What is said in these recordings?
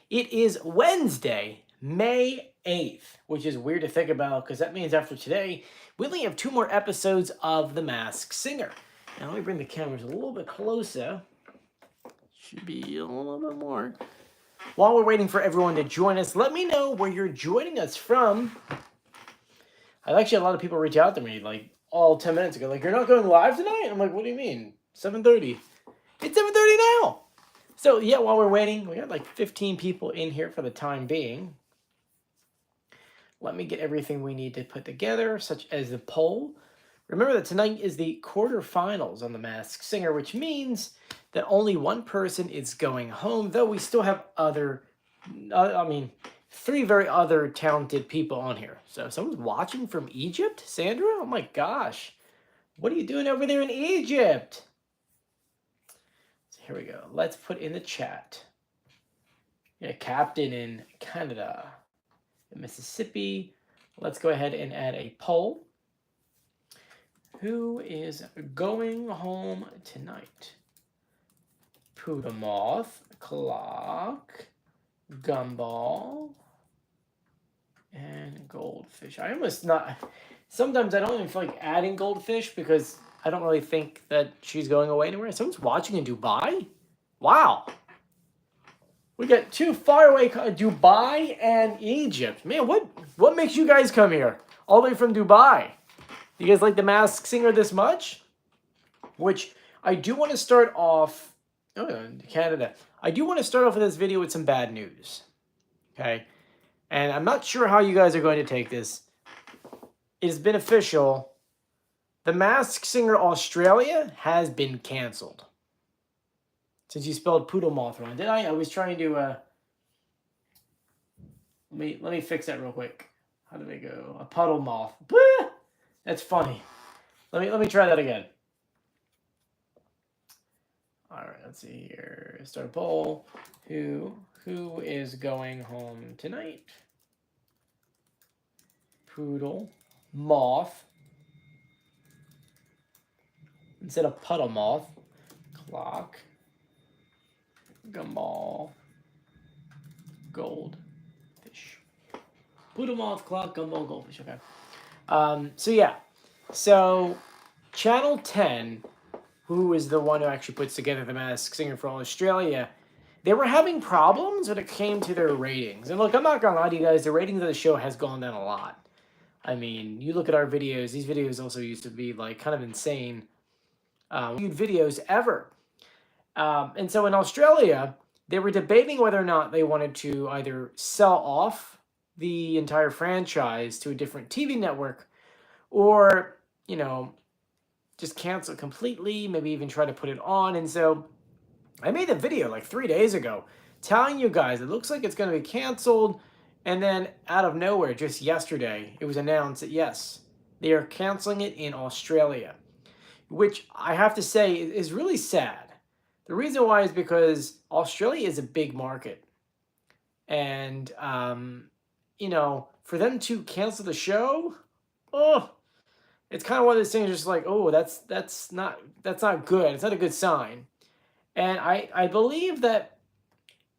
It is Wednesday, May 8th, which is weird to think about because that means after today, we only have 2 more episodes of The Masked Singer. Now, let me bring the cameras a little bit closer. Should be a little bit more. While we're waiting for everyone to join us, let me know where you're joining us from. I've actually had a lot of people reach out to me like all 10 minutes ago, like, you're not going live tonight? I'm like, what do you mean? 7:30. It's 7:30 now. So yeah, while we're waiting, we got like 15 people in here for the time being. Let me get everything we need to put together, such as the poll. Remember that tonight is the quarterfinals on The Masked Singer, which means that only one person is going home, though we still have three very other talented people on here. So someone's watching from Egypt? Sandra? Oh my gosh. What are you doing over there in Egypt? So here we go. Let's put in the chat. Yeah, Captain in Canada. In Mississippi. Let's go ahead and add a poll. Who is going home tonight? Puddle, moth, clock, Gumball, and Goldfish. I almost not. Sometimes I don't even feel like adding Goldfish because I don't really think that she's going away anywhere. Someone's watching in Dubai? Wow. We got two faraway, Dubai and Egypt. Man, what makes you guys come here all the way from Dubai? You guys like The Masked Singer this much? Which I do want to start off. Oh, Canada. I do want to start off with this video with some bad news. Okay, and I'm not sure how you guys are going to take this. It has been official. The Masked Singer Australia has been canceled. Since you spelled poodle moth wrong, did I? I was trying to. Let me fix that real quick. How did it go? A puddle moth. Blah! That's funny. Let me try that again. All right, let's see here. Start a poll. Who is going home tonight? Poodle moth instead of puddle moth. Clock. Gumball, Goldfish. Poodle, moth, clock, Gumball, Goldfish. Okay. So Channel 10, who is the one who actually puts together The Masked Singer for Australia, they were having problems when it came to their ratings. And look, I'm not gonna lie to you guys, the ratings of the show has gone down a lot. I mean, you look at our videos, these videos also used to be like kind of insane viewed videos ever. And so in Australia, they were debating whether or not they wanted to either sell off the entire franchise to a different TV network or, just cancel it completely, maybe even try to put it on. And so I made a video like 3 days ago telling you guys it looks like it's going to be canceled. And then out of nowhere, just yesterday, it was announced that yes, they are canceling it in Australia, which I have to say is really sad. The reason why is because Australia is a big market. And, for them to cancel the show, it's kind of one of those things just like, oh, that's not good. It's not a good sign. And I believe that,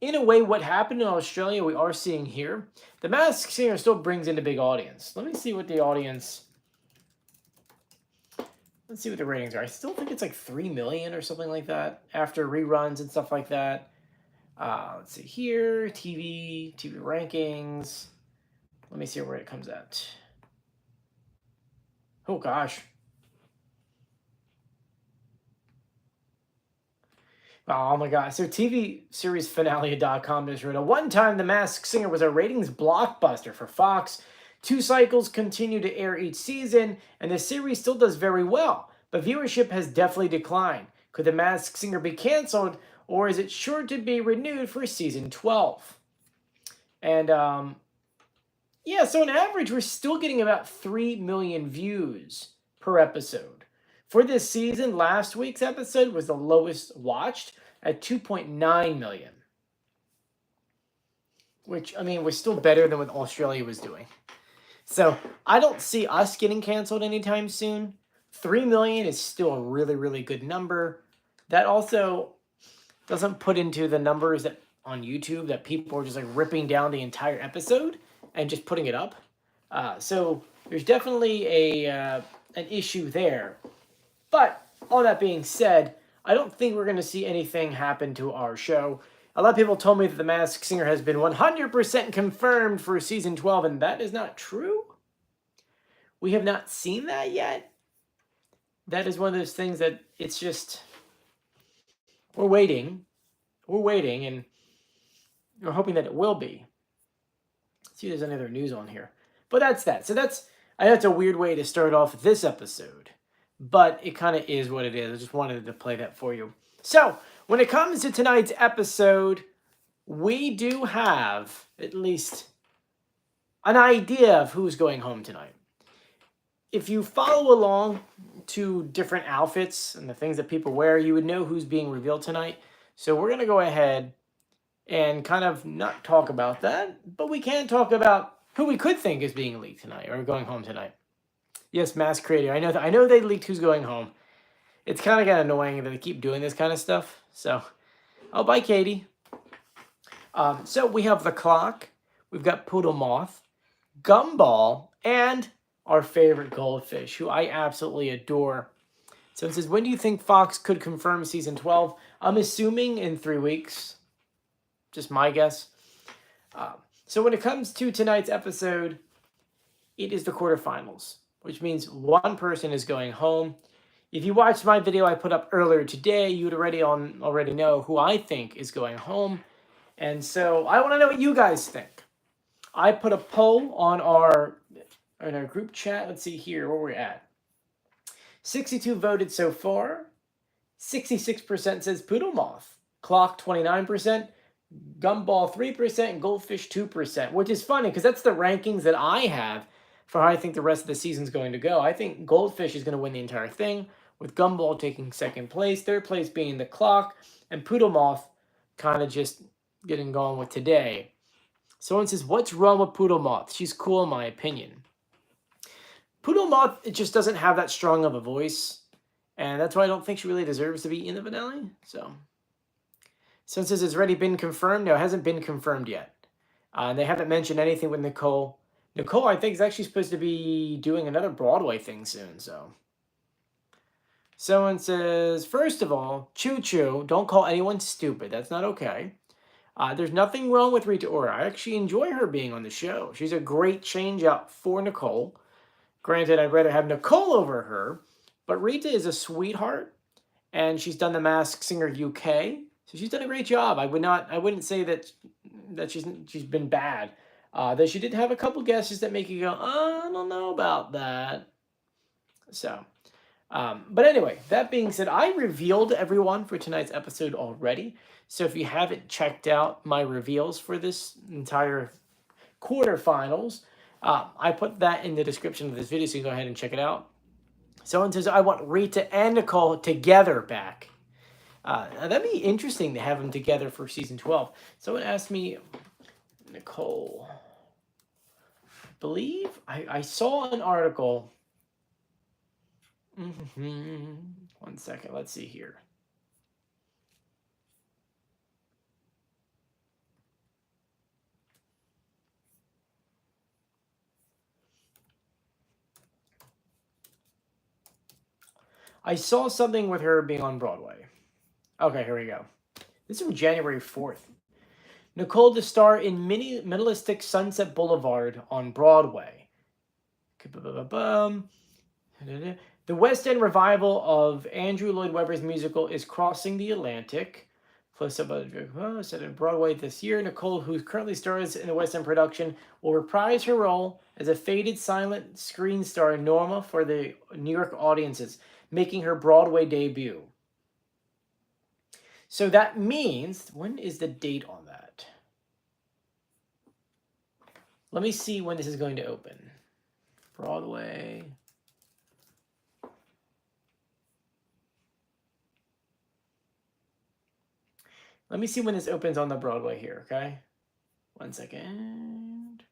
in a way, what happened in Australia, we are seeing here. The Masked Singer still brings in a big audience. Let me see what the audience... Let's see what the ratings are. I still think it's like 3 million or something like that after reruns and stuff like that. Let's see here. TV rankings. Let me see where it comes at. Oh, gosh. Oh, my God. So TV series finale.com just wrote, at one time, The Masked Singer was a ratings blockbuster for Fox. 2 cycles continue to air each season, and the series still does very well, but viewership has definitely declined. Could The Masked Singer be canceled, or is it sure to be renewed for season 12? And, so on average, we're still getting about 3 million views per episode. For this season, last week's episode was the lowest watched at 2.9 million. Which, was still better than what Australia was doing. So I don't see us getting canceled anytime soon. 3 million is still a really, really good number. That also doesn't put into the numbers that on YouTube that people are just like ripping down the entire episode and just putting it up. So there's definitely an issue there. But all that being said, I don't think we're going to see anything happen to our show. A lot of people told me that The Masked Singer has been 100% confirmed for season 12, and that is not true. We have not seen that yet. That is one of those things that it's just, we're waiting. We're waiting, and we're hoping that it will be. Let's see if there's any other news on here. But that's that. So I know it's a weird way to start off this episode, but it kind of is what it is. I just wanted to play that for you. So when it comes to tonight's episode, we do have at least an idea of who's going home tonight. If you follow along to different outfits and the things that people wear, you would know who's being revealed tonight. So we're going to go ahead and kind of not talk about that, but we can talk about who we could think is being leaked tonight or going home tonight. Yes, Mass Creator. I know they leaked who's going home. It's kind of annoying that they keep doing this kind of stuff. So, oh, bye, Katie. So we have the clock. We've got Puddle Moth, Gumball, and our favorite Goldfish, who I absolutely adore. So it says, when do you think Fox could confirm season 12? I'm assuming in 3 weeks. Just my guess. So when it comes to tonight's episode, it is the quarterfinals, which means one person is going home. If you watched my video I put up earlier today, you'd already know who I think is going home. And so I want to know what you guys think. I put a poll on our group chat. Let's see here where we're at. 62 voted so far. 66% says Puddle Moth. Clock 29%. Gumball 3%. And Goldfish 2%. Which is funny because that's the rankings that I have for how I think the rest of the season's going to go. I think Goldfish is going to win the entire thing, with Gumball taking second place. Third place being the clock. And Puddle Moth kind of just getting going with today. Someone says, what's wrong with Puddle Moth? She's cool in my opinion. Puddle Moth, it just doesn't have that strong of a voice. And that's why I don't think she really deserves to be in the finale. So, someone says, it's already been confirmed. No, it hasn't been confirmed yet. They haven't mentioned anything with Nicole. Nicole, I think, is actually supposed to be doing another Broadway thing soon. So, someone says, first of all, Choo Choo, don't call anyone stupid. That's not okay. There's nothing wrong with Rita Ora. I actually enjoy her being on the show. She's a great change up for Nicole. Granted, I'd rather have Nicole over her, but Rita is a sweetheart, and she's done The Masked Singer UK, so she's done a great job. I wouldn't say that she's been bad. Though she did have a couple guesses that make you go, I don't know about that. So, but anyway, that being said, I revealed everyone for tonight's episode already. So if you haven't checked out my reveals for this entire quarterfinals, I put that in the description of this video, so you can go ahead and check it out. Someone says, I want Rita and Nicole together back. That'd be interesting to have them together for season 12. Someone asked me, Nicole, I believe I saw an article. One second, let's see here. I saw something with her being on Broadway. Okay, here we go. This is from January 4th. Nicole to star in minimalistic Sunset Boulevard on Broadway. The West End revival of Andrew Lloyd Webber's musical is Crossing the Atlantic. Set in Broadway this year. Nicole, who currently stars in the West End production, will reprise her role as a faded silent screen star Norma for the New York audiences, making her Broadway debut. So that means, when is the date on that? Let me see when this is going to open. Broadway. Let me see when this opens on the Broadway here, okay? 1 second.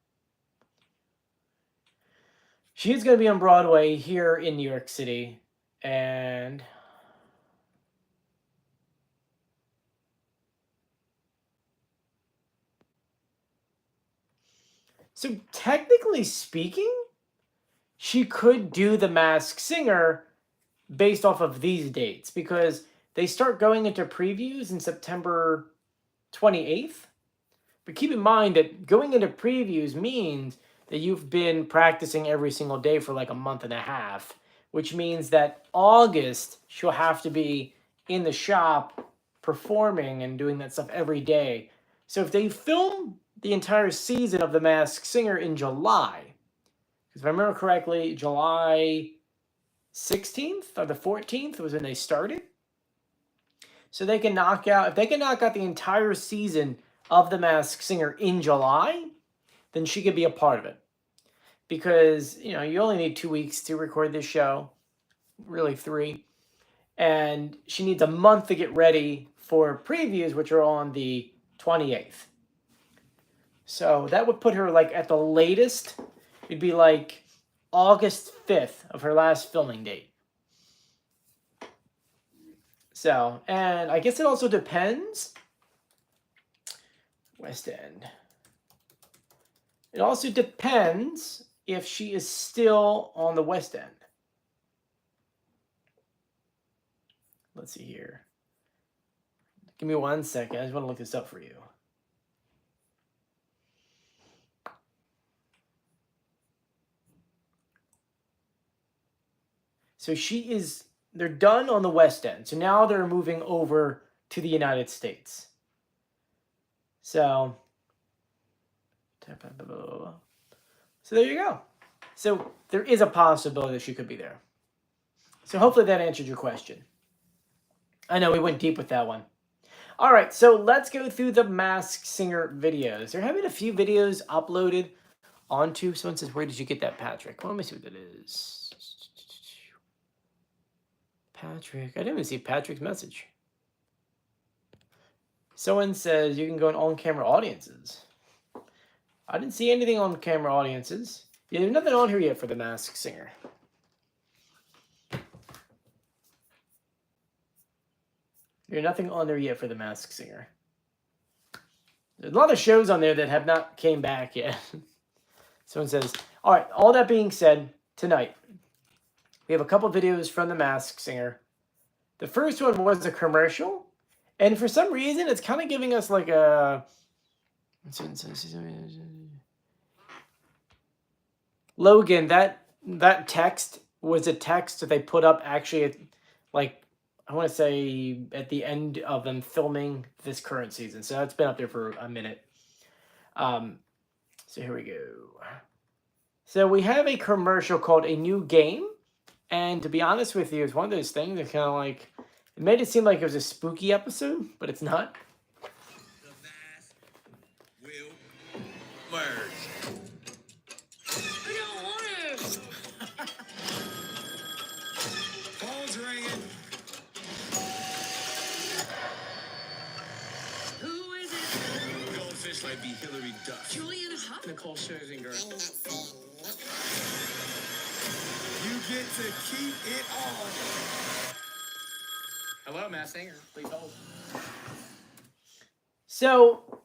She is going to be on Broadway here in New York City. And So technically speaking, she could do The Masked Singer based off of these dates because they start going into previews in September 28th. But keep in mind that going into previews means that you've been practicing every single day for like a month and a half, which means that August she'll have to be in the shop performing and doing that stuff every day. So if they film the entire season of The Masked Singer in July, because if I remember correctly, July 16th or the 14th was when they started. So they can knock out, if they can knock out the entire season of The Masked Singer in July, then she could be a part of it. Because, you know, you only need 2 weeks to record this show, really 3. And she needs a month to get ready for previews, which are on the 28th. So that would put her like at the latest, it'd be like August 5th of her last filming date. So, and I guess it also depends. West End. It also depends if she is still on the West End. Let's see here. Give me 1 second. I just want to look this up for you. So they're done on the West End. So now they're moving over to the United States. So there you go. So there is a possibility that she could be there. So hopefully that answered your question. I know we went deep with that one. All right, so let's go through the Masked Singer videos. There have been a few videos uploaded onto. Someone says, "Where did you get that, Patrick?" Well, let me see what that is. Patrick, I didn't even see Patrick's message. Someone says you can go on camera audiences. I didn't see anything on camera audiences. Yeah, there's nothing on here yet for the Masked Singer. There's nothing on there yet for the Masked Singer. There's a lot of shows on there that have not came back yet. Someone says, all right, all that being said, tonight, we have a couple videos from the Masked Singer. The first one was a commercial. And for some reason, it's kind of giving us like a... Logan, that text was a text that they put up actually at, like, I want to say at the end of them filming this current season. So it's been up there for a minute. So here we go. So we have a commercial called A New Game. And to be honest with you, it's one of those things that kind of like, it made it seem like it was a spooky episode, but it's not. The mask will merge. I don't want it. Phone's ringing. Who is it? Goldfish might be Hillary Duff. Julian Huff? Nicole Scherzinger. You get to keep it on. Hello, Masked Singer. Please hold. So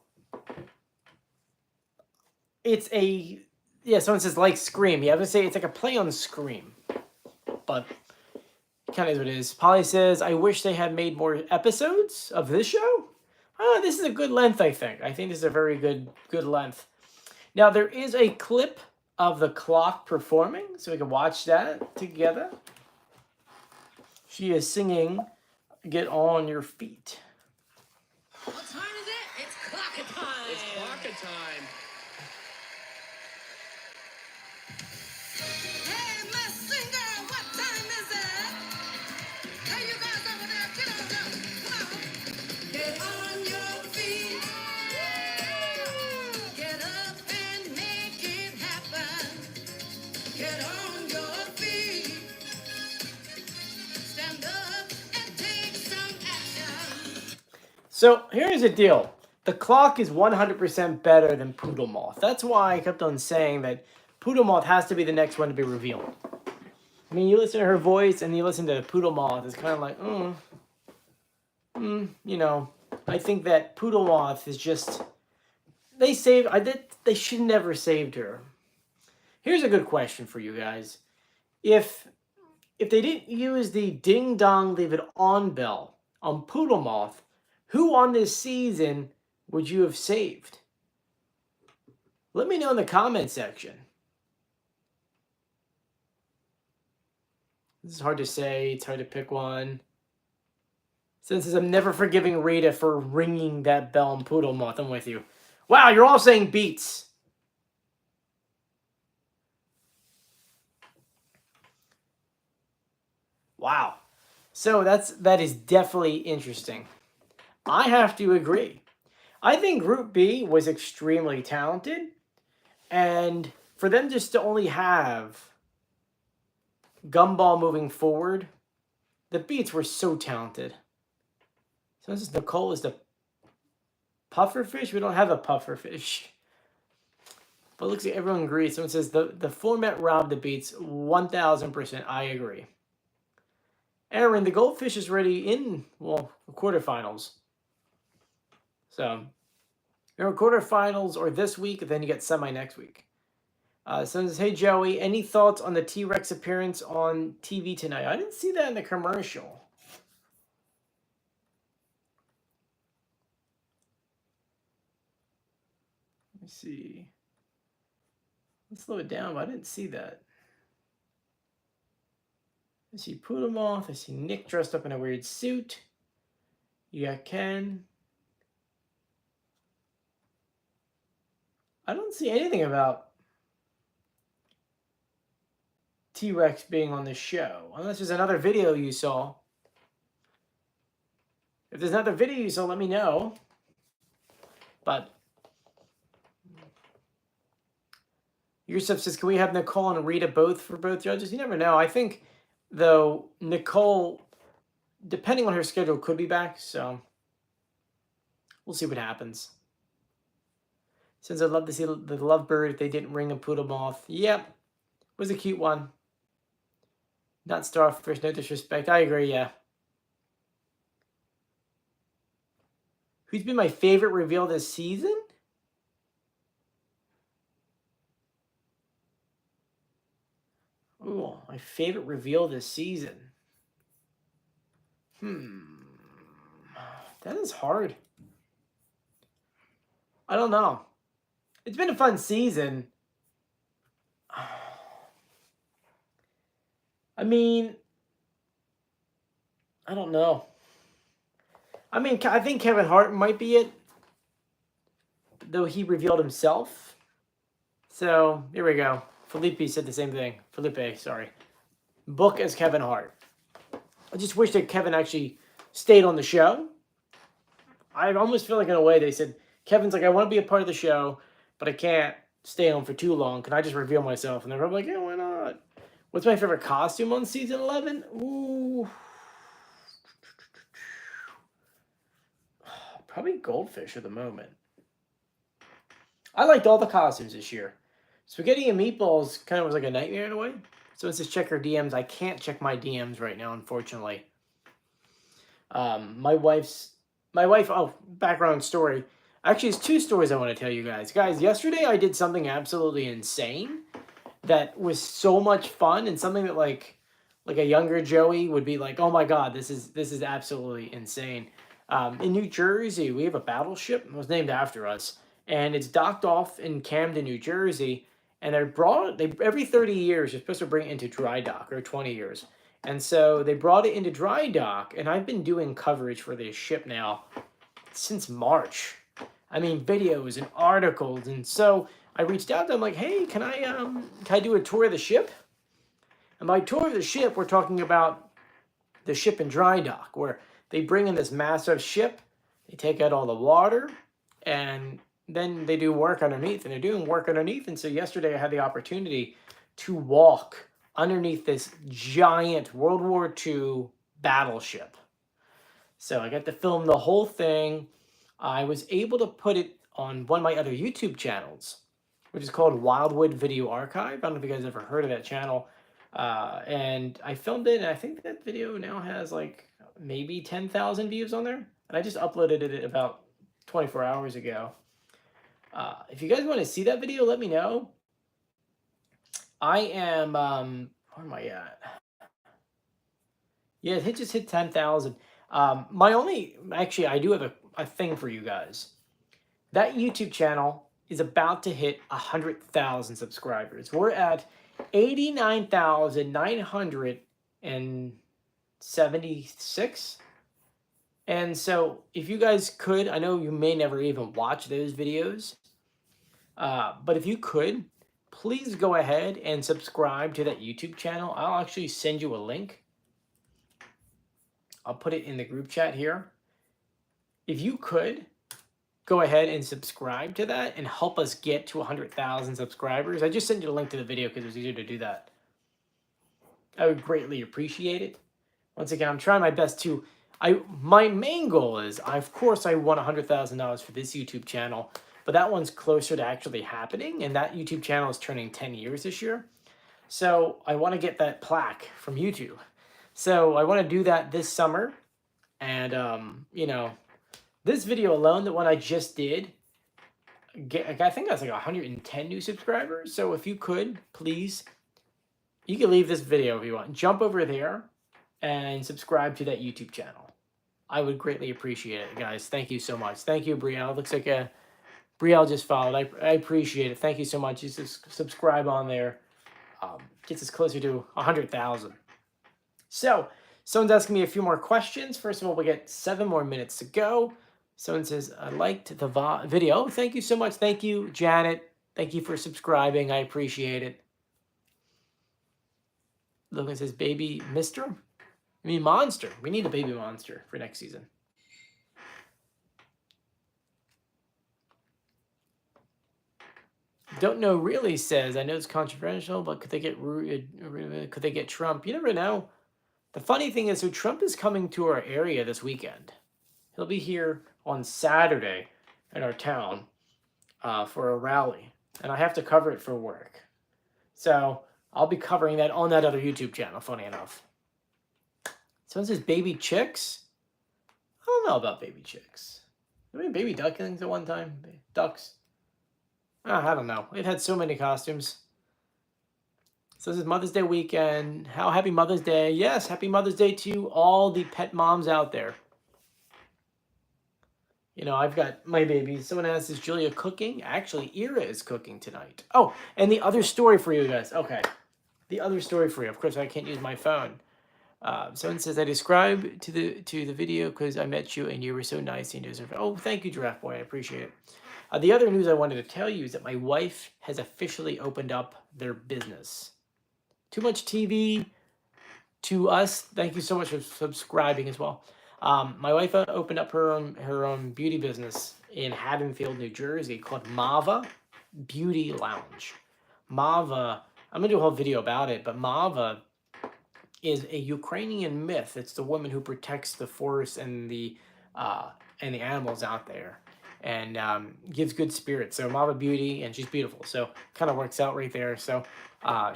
it's a, yeah, someone says like Scream. Yeah, I was gonna say it's like a play on Scream, but kind of is what it is. Polly says, I wish they had made more episodes of this show. Oh, this is a good length, I think. I think this is a very good length. Now, there is a clip of the clock performing, so we can watch that together. She is singing Get On Your Feet. What time is it? It's clock time. It's clock time. Hey, Miss Singer, what time is it? Hey, you guys over there, get on up. Come on. Get on your feet. Get up and make it happen. Get on your feet. Stand up and take some action. So here's the deal. The clock is 100% better than Puddle Moth. That's why I kept on saying that Puddle Moth has to be the next one to be revealed. I mean, you listen to her voice and you listen to Puddle Moth, it's kind of like, you know, I think that Puddle Moth is just, they saved, they should never saved her. Here's a good question for you guys. If they didn't use the ding dong leave it on bell on Poodle Moth, who on this season would you have saved? Let me know in the comment section. This is hard to say. It's hard to pick one. Since I'm never forgiving Rita for ringing that bell on Poodle Moth. I'm with you. Wow, you're all saying Beats. Wow. So that is definitely interesting. I have to agree. I think Group B was extremely talented. And for them just to only have Gumball moving forward, the Beats were so talented. So this is Nicole is the pufferfish. We don't have a pufferfish. But it looks like everyone agrees. Someone says the format robbed the Beats. 1,000%. I agree. Aaron, the Goldfish is already in, well, quarterfinals. So, your quarterfinals or this week, then you get semi next week. Someone says, hey, Joey, any thoughts on the T-Rex appearance on TV tonight? I didn't see that in the commercial. Let me see. Let's slow it down, but I didn't see that. I see Poodle Moth. I see Nick dressed up in a weird suit. You got Ken. I don't see anything about T-Rex being on the show, unless there's another video you saw. If there's another video you saw, let me know. But Yusuf says, can we have Nicole and Rita both for both judges? You never know. I think, though, Nicole, depending on her schedule, could be back. So we'll see what happens. Since I'd love to see the lovebird if they didn't ring a Poodle Moth. Yep. Was a cute one. Not starfish, no disrespect. I agree, yeah. Who's been my favorite reveal this season? Ooh, my favorite reveal this season. That is hard. I don't know. It's been a fun season. I mean, I don't know. I mean, I think Kevin Hart might be it, though he revealed himself. So, here we go. Felipe said the same thing. Felipe, sorry. Book as Kevin Hart. I just wish that Kevin actually stayed on the show. I almost feel like in a way they said, Kevin's like, I want to be a part of the show, but I can't stay on for too long. Can I just reveal myself? And they're probably like, yeah, why not? What's my favorite costume on season 11? Ooh. Probably Goldfish at the moment. I liked all the costumes this year. Spaghetti and Meatballs kind of was like a nightmare in a way. So it says check her DMs. I can't check my DMs right now, unfortunately. My wife, oh, background story. Actually, it's two stories I want to tell you guys. Guys, yesterday I did something absolutely insane that was so much fun and something that like a younger Joey would be like, oh my God, this is absolutely insane. In New Jersey, we have a battleship. It was named after us. And it's docked off in Camden, New Jersey. And every 30 years, you're supposed to bring it into dry dock, or 20 years. And so they brought it into dry dock. And I've been doing coverage for this ship now since March. I mean, videos and articles. And so I reached out to them like, hey, can I do a tour of the ship? And by tour of the ship, we're talking about the ship in dry dock, where they bring in this massive ship, they take out all the water, and then they do work underneath. And they're doing work underneath. And so yesterday I had the opportunity to walk underneath this giant World War II battleship. So I got to film the whole thing. I was able to put it on one of my other YouTube channels, which is called Wildwood Video Archive. I don't know if you guys ever heard of that channel. And I filmed it, and I think that video now has like maybe 10,000 views on there. And I just uploaded it about 24 hours ago. If you guys want to see that video, let me know. I am, where am I at? Yeah, it just hit 10,000. Actually, I do have a thing for you guys. That YouTube channel is about to hit 100,000 subscribers. We're at 89,976. And so if you guys could, I know you may never even watch those videos, but if you could, please go ahead and subscribe to that YouTube channel. I'll actually send you a link. I'll put it in the group chat here. If you could, go ahead and subscribe to that and help us get to 100,000 subscribers. I just sent you a link to the video because it was easier to do that. I would greatly appreciate it. Once again, I'm trying my best to... my main goal is, of course, I want $100,000 for this YouTube channel, but that one's closer to actually happening, and that YouTube channel is turning 10 years this year. So I want to get that plaque from YouTube. So I want to do that this summer, and you know, this video alone, the one I just did, I think that's like 110 new subscribers. So if you could, please, you can leave this video if you want. Jump over there and subscribe to that YouTube channel. I would greatly appreciate it, guys. Thank you so much. Thank you, Brielle. Looks like Brielle just followed. I appreciate it. Thank you so much. You subscribe on there. Gets us closer to 100,000. So, someone's asking me a few more questions. First of all, we get 7 more minutes to go. Someone says, I liked the video. Thank you so much. Thank you, Janet. Thank you for subscribing. I appreciate it. Logan says, baby mister? I mean, monster. We need a baby monster for next season. Don't know really says, I know it's controversial, but could they get Trump? You never know. The funny thing is, so Trump is coming to our area this weekend. He'll be here on Saturday in our town for a rally, and I have to cover it for work. So I'll be covering that on that other YouTube channel, funny enough. Someone says baby chicks? I don't know about baby chicks. I mean, baby ducklings at one time? Ducks? I don't know. It had so many costumes. So this is Mother's Day weekend. How happy Mother's Day. Yes, happy Mother's Day to all the pet moms out there. You know, I've got my baby. Someone asks, is Julia cooking? Actually, Ira is cooking tonight. Oh, and the other story for you guys. Okay. The other story for you. Of course, I can't use my phone. Someone says, I describe to the video because I met you and you were so nice and you deserve it. Oh, thank you, Giraffe Boy. I appreciate it. The other news I wanted to tell you is that my wife has officially opened up their business. Too Much TV to us. Thank you so much for subscribing as well. My wife opened up her own beauty business in Haddonfield, New Jersey called Mava Beauty Lounge. Mava, I'm going to do a whole video about it, but Mava is a Ukrainian myth. It's the woman who protects the forest and the animals out there, and gives good spirits. So Mava Beauty, and she's beautiful. So kind of works out right there. So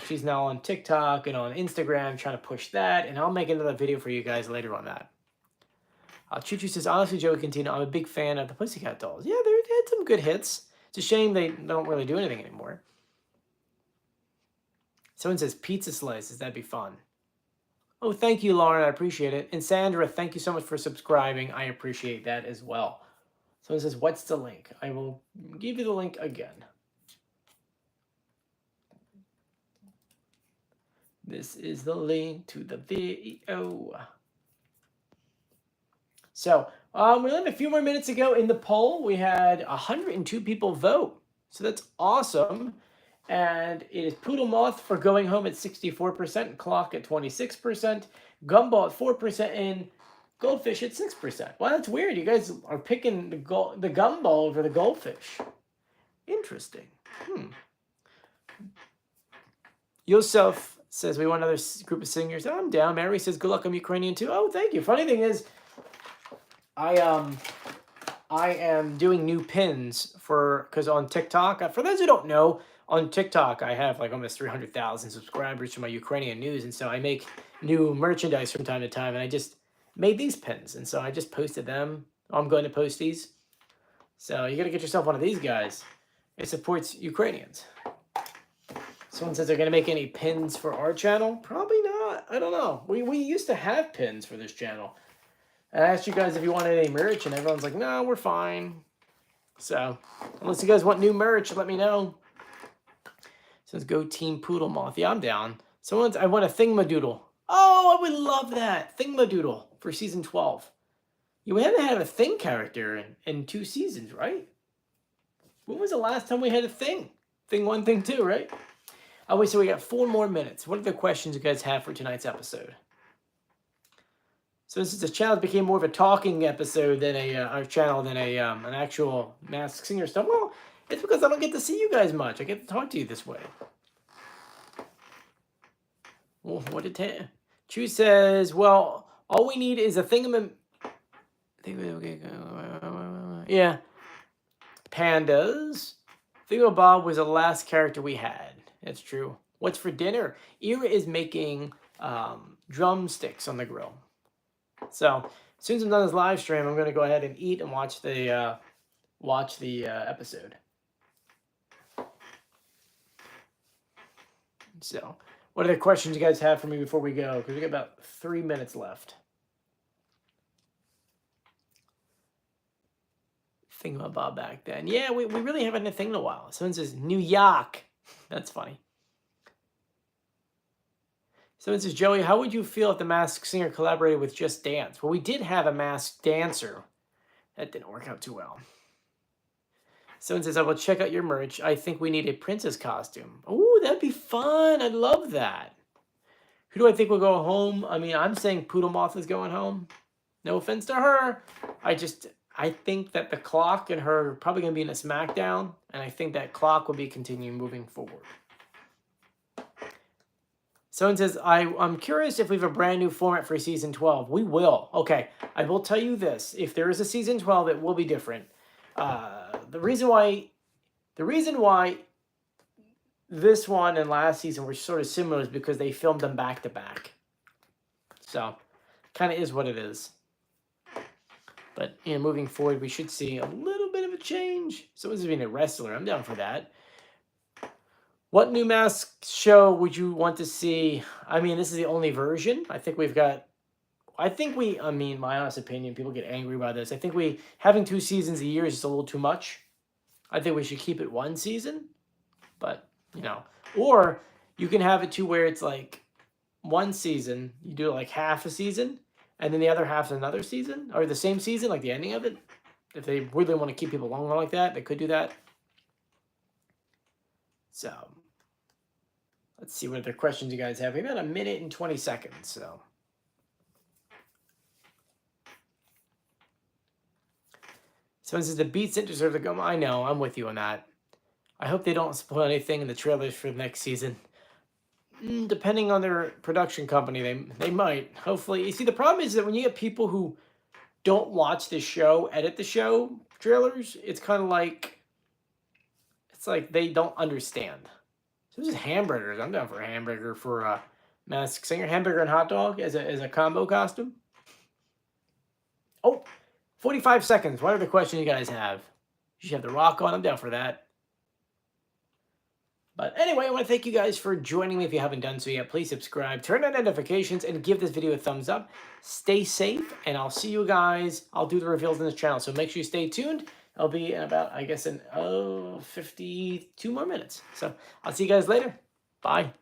she's now on TikTok and on Instagram, trying to push that. And I'll make another video for you guys later on that. Choo Choo says, honestly, Joey Contino, I'm a big fan of the Pussycat Dolls. Yeah, they had some good hits. It's a shame they don't really do anything anymore. Someone says pizza slices. That'd be fun. Oh, thank you, Lauren. I appreciate it. And Sandra, thank you so much for subscribing. I appreciate that as well. Someone says, what's the link? I will give you the link again. This is the link to the video. So, we only have a few more minutes to go in the poll. We had 102 people vote. So that's awesome. And it is Puddle Moth for Going Home at 64%, Clock at 26%, Gumball at 4%, and Goldfish at 6%. Well, that's weird. You guys are picking the Gumball over the Goldfish. Interesting. Yosef says, we want another group of singers. Oh, I'm down. Mary says, good luck. I'm Ukrainian too. Oh, thank you. Funny thing is, I am doing new pins because on TikTok, for those who don't know, on TikTok, I have like almost 300,000 subscribers to my Ukrainian news. And so I make new merchandise from time to time. And I just made these pins. And so I just posted them. I'm going to post these. So you got to get yourself one of these guys. It supports Ukrainians. Someone says they're going to make any pins for our channel. Probably not. I don't know. We used to have pins for this channel. I asked you guys if you wanted any merch, and everyone's like, no, we're fine. So, unless you guys want new merch, let me know. Says go Team Poodle Moth. Yeah, I'm down. I want a Thingamadoodle. Oh, I would love that. Thingamadoodle for season 12. We haven't had a Thing character in 2 seasons, right? When was the last time we had a Thing? Thing 1, Thing 2, right? Oh, wait, so we got 4 more minutes. What are the questions you guys have for tonight's episode? So this channel became more of a talking episode than our channel than an actual Masked Singer stuff. Well, it's because I don't get to see you guys much. I get to talk to you this way. Well, what did Chu says? Well, all we need is a yeah. Pandas. Thingamabob was the last character we had. That's true. What's for dinner? Ira is making drumsticks on the grill. So as soon as I'm done this live stream, I'm going to go ahead and eat and watch the episode. So, what other questions you guys have for me before we go? Because we got about 3 minutes left. Thingamabob back then. Yeah, we really haven't had a thing in a while. Someone says New York. That's funny. Someone says, Joey, how would you feel if the Masked Singer collaborated with Just Dance? Well, we did have a Masked Dancer. That didn't work out too well. Someone says, I will check out your merch. I think we need a princess costume. Oh, that'd be fun. I'd love that. Who do I think will go home? I mean, I'm saying Poodle Moth is going home. No offense to her. I think that the Clock and her are probably going to be in a SmackDown. And I think that Clock will be continuing moving forward. Someone says, I'm curious if we have a brand new format for season 12. We will. Okay, I will tell you this. If there is a season 12, it will be different. The reason why this one and last season were sort of similar is because they filmed them back to back. So, kind of is what it is. But, moving forward, we should see a little bit of a change. Someone's being a wrestler. I'm down for that. What new mask show would you want to see? I mean, this is the only version. I mean, my honest opinion, people get angry about this. I think having 2 seasons a year is just a little too much. I think we should keep it 1 season. But, or you can have it to where it's like 1 season, you do it like half a season, and then the other half's another season, or the same season, like the ending of it. If they really want to keep people longer like that, they could do that. So, let's see what other questions you guys have. We've got 1 minute and 20 seconds, so. Someone says the beats didn't deserve the Gumball. I know, I'm with you on that. I hope they don't spoil anything in the trailers for the next season. Depending on their production company, they might. Hopefully. You see, the problem is that when you get people who don't watch the show, edit the show trailers, it's kind of like, it's like they don't understand. So this is hamburgers. I'm down for a hamburger for a Masked Singer. Hamburger and hot dog as a combo costume. Oh, 45 seconds. What other question you guys have? You should have the rock on. I'm down for that. But anyway, I want to thank you guys for joining me. If you haven't done so yet, please subscribe, turn on notifications, and give this video a thumbs up. Stay safe, and I'll see you guys. I'll do the reveals in this channel, so make sure you stay tuned. I'll be in about, 52 more minutes. So I'll see you guys later. Bye.